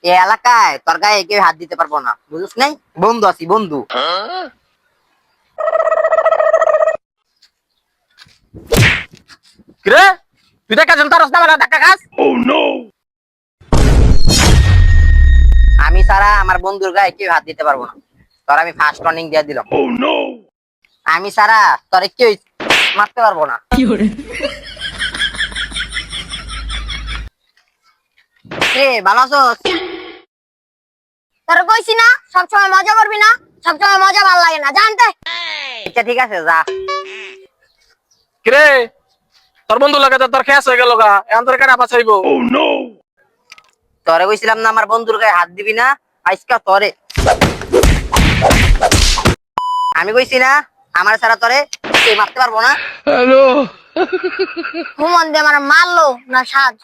এই এলাকায় তোর গায়ে কেউ হাত দিতে পারবো না, বুঝছিস নাই? বন্ধু আছি, বন্ধু। কিরে তুই দেখা চলতা রাস্তা বেলা ধাক্কা খাস? আমি ছাড়া আমার বন্ধুর গায়ে কেউ হাত দিতে পারবো না। তোর আমি ফার্স্ট ওয়ার্নিং দিয়ে দিলাম। আমি ছাড়া তোর কেউ মারতে পারবো না। এ ভালো আছোস? তোর কইছি না সবসময় মজা করবি না, সবসময় মজা ভালো লাগে না, জানতে। আচ্ছা ঠিক আছে, যা। কিরে তোর বন্ধু লাগে তোর খেয়াস হয়ে গেল গা, এখন তোর কেনা বাঁচাইবো? তোরে কইছিলাম না আমার বন্ধুর গায়ে হাত দিবি না, আজকা তোরে। আমি কইছি না আমার ছাড়া তোরে কেউ মারতে পারবো না। হুমন দিয়ে আমার মারলো না সাজ